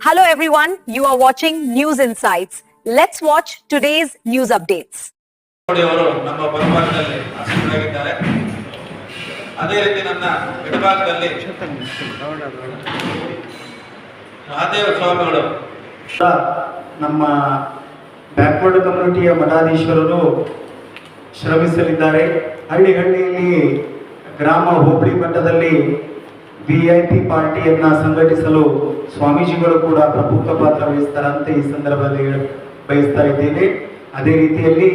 Hello everyone, you are watching News Insights. Let's watch today's news updates. ಅವರು ನಮ್ಮ ಬಲಭಾಗದಲ್ಲಿ ಆಸೀನರಾಗಿದ್ದಾರೆ. ಅದೇ ರೀತಿ ನನ್ನ ಎಡಭಾಗದಲ್ಲಿ ಮಹಾದೇವ ಸ್ವಾಮಿಗಳು ನಮ್ಮ ಬ್ಯಾಕ್ವರ್ಡ್ ಕಮ್ಯುನಿಟಿಯ ಮಠಾಧೀಶ್ವರರು ಶ್ರಮಿಸಲಿದ್ದಾರೆ. ಹಳ್ಳಿಯಲ್ಲಿ ಗ್ರಾಮ ಹೋಬಳಿ ಮಟ್ಟದಲ್ಲಿ VIP ಪಾರ್ಟಿಯನ್ನ ಸಂಘಟಿಸಲು ಸ್ವಾಮೀಜಿಗಳು ಕೂಡ ಪ್ರಮುಖ ಪಾತ್ರ ವಹಿಸ್ತಾರಂತೆ ಈ ಸಂದರ್ಭದಲ್ಲಿ ಬಯಸ್ತಾ ಇದ್ದೇವೆ. ಅದೇ ರೀತಿಯಲ್ಲಿ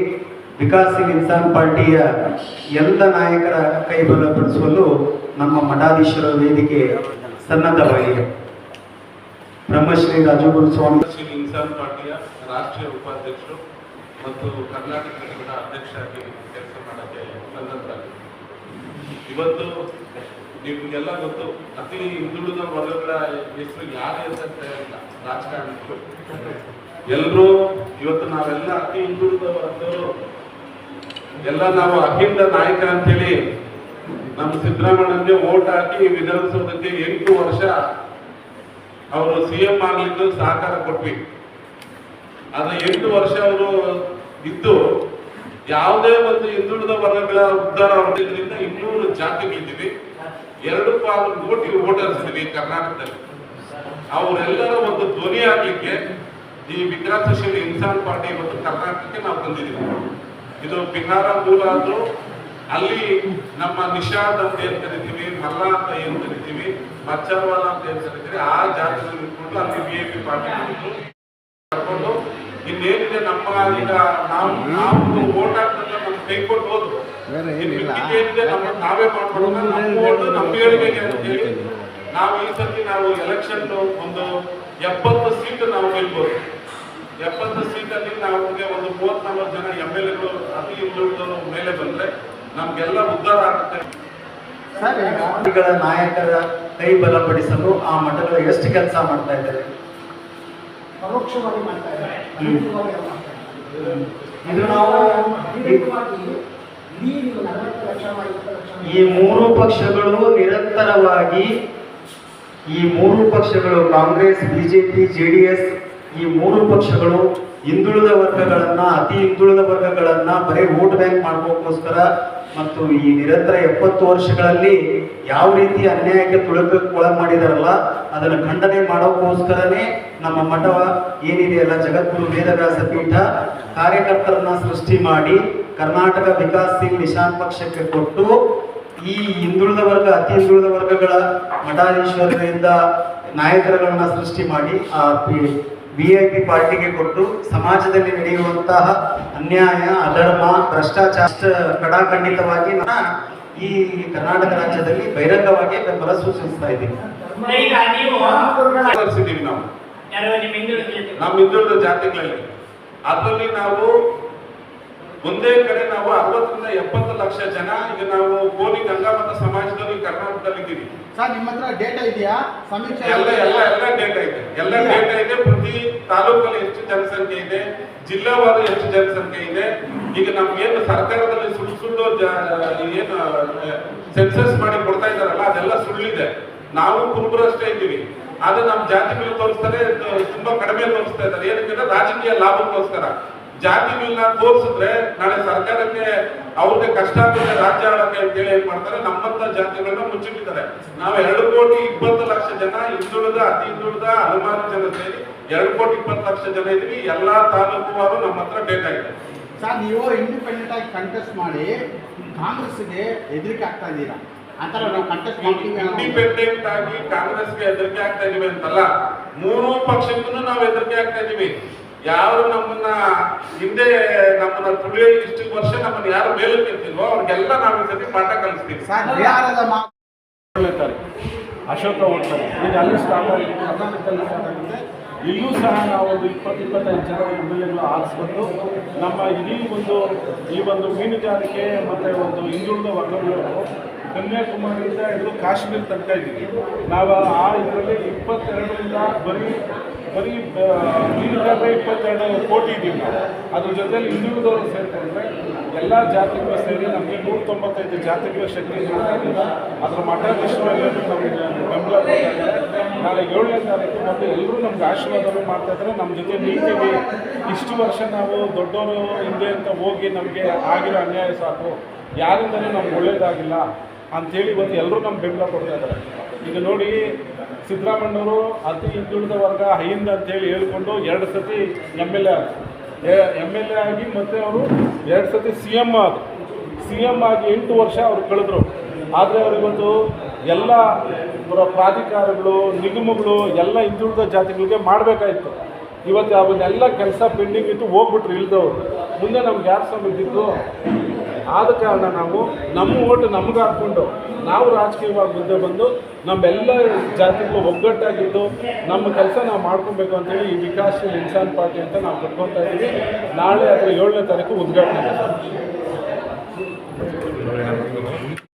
ವಿಕಾಸ್ ಇನ್ಸಾನ್ ಪಾರ್ಟಿಯ ಎಲ್ಲ ನಾಯಕರ ಕೈ ಬಲಪಡಿಸಲು ನಮ್ಮ ಮಠಾಧೀಶರ ವೇದಿಕೆ ಸನ್ನದ್ಧವಾಗಿದೆ. ಬ್ರಹ್ಮಶ್ರೀ ರಾಜಗುರು ಸ್ವಾಮಿ ಇನ್ಸಾನ್ ಪಾರ್ಟಿಯ ರಾಷ್ಟ್ರೀಯ ಉಪಾಧ್ಯಕ್ಷರು ಮತ್ತು ಕರ್ನಾಟಕ ಘಟಕದ ಅಧ್ಯಕ್ಷರಾಗಿ ಕೆಲಸ ಮಾಡೋಕ್ಕೆ ಸನ್ನದ್ಧರಾಗಿದ್ದಾರೆ. ಇವತ್ತು ನಿಮಗೆಲ್ಲ ಗೊತ್ತು, ಅತಿ ಹಿಂದುಳಿದ ವರ್ಗಗಳ ಹೆಸರು ಯಾರೇ ಅಂತ ರಾಜಕಾರಣಿಗಳು ಎಲ್ಲರೂ ಇವತ್ತು ನಾವೆಲ್ಲ ಅತಿ ಹಿಂದುಳಿದ ವರ್ಗದವರು ಎಲ್ಲ ನಾವು ಅಹಿಂದ ನಾಯಕ ಅಂತೇಳಿ ನಮ್ಮ ಸಿದ್ದರಾಮಯ್ಯನಿಗೆ ವೋಟ್ ಹಾಕಿ ವಿಧಾನಸೌಧಕ್ಕೆ 8 ವರ್ಷ ಅವರು CM ಆಗ್ಲಿದ್ದು ಸಹಕಾರ ಕೊಟ್ವಿ. ಆದ್ರೆ 8 ವರ್ಷ ಅವರು ಇದ್ದು ಯಾವುದೇ ಒಂದು ಹಿಂದುಳಿದ ವರ್ಗಗಳ ಉದ್ಧಾರ ಅವರಿಂದ 200 ಜಾತಿಗಳಿದ್ದೀವಿ, 2 ಕೋಟಿ ವೋಟರ್ಸ್ ಇದ್ದೀವಿ ಕರ್ನಾಟಕದಲ್ಲಿ. ಅವರೆಲ್ಲರ ಒಂದು ಧ್ವನಿ ಆಗ್ಲಿಕ್ಕೆ ಈ ವಿಕಾಸಶೀಲ ಇನ್ಸಾನ್ ಪಾರ್ಟಿ ಇವತ್ತು ಕರ್ನಾಟಕಕ್ಕೆ ನಾವು ತಂದಿದ್ದೀವಿ. ಇದು ಬಿಹಾರ ಮೂಲ ಆದ್ರೂ ಅಲ್ಲಿ ನಮ್ಮ ನಿಷಾದ್ ಅಂತ ಏನ್ ಕರಿತೀವಿ, ಮಲ್ಲ ಅಂತ ಏನ್ ಕರಿತೀವಿ, ಮಚ್ಚರ್ವಾಲ ಅಂತ ಏನ್ ಕರಿತೀವಿ, ಆ ಜಾತಿಯಲ್ಲಿ ಇಟ್ಕೊಂಡು ಅಲ್ಲಿ VIP ಪಾರ್ಟಿ ಕರ್ಕೊಂಡು ಇನ್ನೇನಿದೆ ನಮ್ಮ ಈಗ ನಾವು ವೋಟ್ ಹಾಕ್ತಂತ ನಮ್ಗೆ ಕೈ ಕೊಟ್ಟು ಹೋದ್ರು. ಏನಿದೆ ನಮ್ಮ ನಾವೇ ಮಾಡ್ಕೊಳ್ಳೋಣ, ನಮ್ಮ ವೋಟ್ ನಮ್ಮ ಏಳಿಗೆಗೆ ಅಂತೇಳಿ ನಾವು ಈ ಸತಿ ನಾವು ಎಲೆಕ್ಷನ್ ಒಂದು 70 ಸೀಟ್ ನಾವು ಗೆಲ್ಬೋದು. 70 ಸೀಟಲ್ಲಿ ನಮಗೆ ಒಂದು 34 ಜನ MLAಗಳು ಅತಿ ಹಿಂದುಳಿದವರು ಮೇಲೆ ಬಂದ್ರೆ ನಮ್ಗೆಲ್ಲ ಉದ್ಧಾರ ಆಗುತ್ತೆ. ನಾಯಕರ ಕೈ ಬಲಪಡಿಸಲು ಆ ಮಠಗಳು ಎಷ್ಟು ಕೆಲಸ ಮಾಡ್ತಾ ಇದ್ದಾರೆ, ಪರೋಕ್ಷವಾಗಿ ಮಾಡ್ತಾ ಇದ್ದಾರೆ. ಇದು ನಾವು ಈ 3 ಪಕ್ಷಗಳು ನಿರಂತರವಾಗಿ ಕಾಂಗ್ರೆಸ್, BJP, JDS ಈ 3 ಪಕ್ಷಗಳು ಹಿಂದುಳಿದ ವರ್ಗಗಳನ್ನ, ಅತಿ ಹಿಂದುಳಿದ ವರ್ಗಗಳನ್ನ ಬರೀ ವೋಟ್ ಬ್ಯಾಂಕ್ ಮಾಡೋಕ್ಕೋಸ್ಕರ ಮತ್ತು ಈ ನಿರಂತರ 70 ವರ್ಷಗಳಲ್ಲಿ ಯಾವ ರೀತಿ ಅನ್ಯಾಯಕ್ಕೆ ಒಳಗ್ ಮಾಡಿದಾರಲ್ಲ ಅದನ್ನು ಖಂಡನೆ ಮಾಡೋಕ್ಕೋಸ್ಕರನೇ ನಮ್ಮ ಮಠ ಏನಿದೆಯಲ್ಲ ಜಗದ್ಗುರು ವೇದವ್ಯಾಸ ಪೀಠ ಕಾರ್ಯಕರ್ತರನ್ನ ಸೃಷ್ಟಿ ಮಾಡಿ ಕರ್ನಾಟಕ ವಿಕಾಸಶೀಲ ನಿಶಾನ್ ಪಕ್ಷಕ್ಕೆ ಕೊಟ್ಟು ಈ ಹಿಂದುಳಿದ ವರ್ಗ, ಅತಿ ಹಿಂದುಳಿದ ವರ್ಗಗಳ ಮಠಾಧೀಶ್ವರರಿಂದ ನಾಯಕರುಗಳನ್ನ ಸೃಷ್ಟಿ ಮಾಡಿ ಆ VIP ಪಾರ್ಟಿಗೆ ಕೊಟ್ಟು ಸಮಾಜದಲ್ಲಿ ನಡೆಯುವಂತಹ ಅನ್ಯಾಯ, ಅಧರ್ಮ, ಭ್ರಷ್ಟಾಚಾರ ಕಡಾಖಂಡಿತವಾಗಿ ಈ ಕರ್ನಾಟಕ ರಾಜ್ಯದಲ್ಲಿ ಬಹಿರಂಗವಾಗಿ ಬೆಂಬಲ ಸೂಚಿಸ್ತಾ ಇದ್ದೀವಿ. ನಾವು ನಮ್ಮ ಹಿಂದುಳಿದ ಜಾತಿಗಳಲ್ಲಿ ಅದರಲ್ಲಿ ನಾವು ಒಂದೇ ಕಡೆ ನಾವು 60 ರಿಂದ 70 ಲಕ್ಷ ಜನ ಈಗ ನಾವು ಕೋಲಿ ಗಂಗಾಮತ ಸಮಾಜದಲ್ಲಿ ಕರ್ನಾಟಕದಲ್ಲಿ ಇದ್ದೀವಿ. ಸರ್, ನಿಮ್ಮ ಹತ್ರ ಡೇಟಾ ಇದೆಯಾ? ಸಮೀಕ್ಷೆ ಎಲ್ಲ ಡೇಟಾ ಇದೆ. ಎಲ್ಲ ಡೇಟಾ ಇದೆ. ಪ್ರತಿ ತಾಲೂಕಲ್ಲಿ ಎಷ್ಟು ಜನಸಂಖ್ಯೆ ಇದೆ, ಜಿಲ್ಲಾವಾರು ಎಷ್ಟು ಜನಸಂಖ್ಯೆ ಇದೆ. ಈಗ ನಮ್ಗೇನು ಸರ್ಕಾರದಲ್ಲಿ ಸುಳ್ಳು ಏನು ಸೆನ್ಸಸ್ ಮಾಡಿ ಕೊಡ್ತಾ ಇದಾರಲ್ಲ ಅದೆಲ್ಲ ಸುಳ್ಳಿದೆ. ನಾವು ಕುರುಬರಷ್ಟೇ ಇದ್ದೀವಿ, ಆದ್ರೆ ನಮ್ಮ ಜಾತಿಗಳು ತೋರಿಸ್ತಾರೆ, ತುಂಬಾ ಕಡಿಮೆ ತೋರಿಸ್ತಾ ಇದ್ದಾರೆ. ಏನಕ್ಕೆ? ರಾಜಕೀಯ ಲಾಭಕ್ಕೋಸ್ಕರ. ಜಾತಿಗಳನ್ನ ತೋರಿಸಿದ್ರೆ ನಾಳೆ ಸರ್ಕಾರಕ್ಕೆ ಅವ್ರಿಗೆ ಕಷ್ಟ ಆಗ್ತದೆ ರಾಜ್ಯ ಆಳಕ್ಕೆ ಅಂತೇಳಿ ಏನ್ ಮಾಡ್ತಾರೆ, ನಮ್ಮಂತ ಜಾತಿಗಳನ್ನ ಮುಚ್ಚಿಟ್ಟಿದ್ದಾರೆ. ನಾವು 2,20,00,000 ಜನ ಹಿಂದುಳಿದ, ಅತಿ ಹಿಂದುಳಿದ, ಹಲವಾರು ಜನ ಸೇರಿ 2,20,00,000 ಜನ ಇದೀವಿ. ಎಲ್ಲಾ ತಾಲೂಕುವಾರು ನಮ್ಮ ಹತ್ರ ಡೇಟಾ ಇದೆ. ಸರ್, ನೀವು ಇಂಡಿಪೆಂಡೆಂಟ್ ಆಗಿ ಕಂಟೆಸ್ಟ್ ಮಾಡಿ ಕಾಂಗ್ರೆಸ್ಗೆ ಹೆದರಿಕೆ ಆಗ್ತಾ ಇದ್ದೀರಾ ಅಂತರ ನಾವು ಕಂಟೆಸ್ಟ್ ಮಾಡ್ತೀವಿ. ಇಂಡಿಪೆಂಡೆಂಟ್ ಆಗಿ ಕಾಂಗ್ರೆಸ್ಗೆ ಹೆದರಿಕೆ ಆಗ್ತಾ ಇದೀವಿ ಅಂತಲ್ಲ, 3 ಪಕ್ಷಕ್ಕೂ ನಾವು ಹೆದರಿಕೆ ಆಗ್ತಾ ಇದೀವಿ. ಯಾರು ನಮ್ಮನ್ನ ಹಿಂದೆ ನಮ್ಮನ್ನ ತುಳಿಯೋ ಇಷ್ಟು ವರ್ಷ ನಮ್ಮನ್ನ ಯಾರು ಮೇಲಕ್ಕೆ ಇರ್ತಿಲ್ವೋ ಅವ್ರಿಗೆಲ್ಲ ನಾವು ಈ ಸತಿ ಪಾಠ ಕಲಿಸ್ತೀವಿ. ಅಶೋಕ ಹೋಗ್ತಾರೆ ಈಗ ಅಲ್ಲಿ ಸ್ಟಾರ್ಟ್ ಆಗಿದೆ, ಕರ್ನಾಟಕದಲ್ಲಿ ಸ್ಟಾರ್ಟ್ ಆಗಿದೆ. ಇಲ್ಲೂ ಸಹ ನಾವು ಒಂದು 20-25 ಜನ MLAಗಳು ಆರಿಸ್ಕೊಂಡು ನಮ್ಮ ಇಡೀ ಈ ಒಂದು ಮೀನುಗಾರಿಕೆ ಮತ್ತು ಒಂದು ಹಿಂದುಳಿದ ವರ್ಗಗಳು ಕನ್ಯಾಕುಮಾರಿಯಿಂದ ಹಿಡಿದು ಕಾಶ್ಮೀರ ತನಕ ಇದ್ದೀವಿ. ನಾವು ಆ ಇದರಲ್ಲಿ 22ರಿಂದ ಬರೀ ಮೀನುಗಾರರೇ 22 ಕೋಟಿ ಇದ್ದೀವಿ ನಾವು. ಅದ್ರ ಜೊತೆಲಿ ಹಿಂದುಳಿದವರು ಸೇರಿಕೊಂಡ್ರೆ ಎಲ್ಲ ಜಾತಿಗಳು ಸೇರಿ ನಮಗೆ 195 ಜಾತಿಗಳ ಶಕ್ತಿ ಇರೋದ್ರಿಂದ ಅದರ ಮಠಾಧೀಶರೆಲ್ಲರೂ ನಮಗೆ ಬೆಂಬಲ ಕೊಡ್ತಾ ಇದ್ದಾರೆ. ನಾಳೆ 7ನೇ ತಾರೀಕು ಮತ್ತು ಎಲ್ಲರೂ ನಮ್ಗೆ ಆಶೀರ್ವಾದನೂ ಮಾಡ್ತಾಯಿದ್ದಾರೆ. ನಮ್ಮ ಜೊತೆ ನಿಲ್ತೀವಿ. ಇಷ್ಟು ವರ್ಷ ನಾವು ದೊಡ್ಡವರು ಹಿಂದೆ ಅಂತ ಹೋಗಿ ನಮಗೆ ಆಗಿರೋ ಅನ್ಯಾಯ ಸಾಕು, ಯಾರಿಂದಲೂ ನಮ್ಗೆ ಒಳ್ಳೇದಾಗಿಲ್ಲ ಅಂಥೇಳಿ ಇವತ್ತು ಎಲ್ಲರೂ ನಮ್ಗೆ ಬೆಂಬಲ ಕೊಡ್ತಾ ಇದ್ದಾರೆ. ಈಗ ನೋಡಿ, ಸಿದ್ದರಾಮಣ್ಣವರು ಅತಿ ಹಿಂದುಳಿದ ವರ್ಗ ಹೈಂದ ಅಂತೇಳಿ ಹೇಳ್ಕೊಂಡು 2 ಸತಿ ಎಮ್ ಎಲ್ ಎ ಆಗಿ ಮತ್ತು ಅವರು 2 ಸತಿ ಸಿ ಎಮ್ ಆಗಿ 8 ವರ್ಷ ಅವರು ಕಳೆದ್ರು. ಆದರೆ ಅವರು ಇವತ್ತು ಎಲ್ಲ ಪ್ರಾಧಿಕಾರಗಳು, ನಿಗಮಗಳು ಎಲ್ಲ ಹಿಂದುಳಿದ ಜಾತಿಗಳಿಗೆ ಮಾಡಬೇಕಾಯಿತು. ಇವತ್ತು ಅವನ್ನೆಲ್ಲ ಕೆಲಸ ಪೆಂಡಿಂಗ್ ಇತ್ತು, ಹೋಗ್ಬಿಟ್ರು ಇಲ್ದವರು. ಮುಂದೆ ನಮ್ಗೆ ಯಾರು ಸಮಿತಿದ್ದು? ಆದ ಕಾರಣ ನಾವು ನಮ್ಮ ಓಟು ನಮ್ಗೆ ಹಾಕ್ಕೊಂಡು ನಾವು ರಾಜಕೀಯವಾಗಿ ಮುಂದೆ ಬಂದು ನಮ್ಮೆಲ್ಲ ಜಾತಿಗಳು ಒಗ್ಗಟ್ಟಾಗಿದ್ದು ನಮ್ಮ ಕೆಲಸ ನಾವು ಮಾಡ್ಕೊಬೇಕು ಅಂತೇಳಿ ಈ ವಿಕಾಸಶೀಲ ಇನ್ಸಾನ್ ಪಾರ್ಟಿ ಅಂತ ನಾವು ಕಟ್ಕೊತಾ ಇದ್ದೀವಿ. ನಾಳೆ ಅದರ 7ನೇ ತಾರೀಕು ಉದ್ಘಾಟನೆ.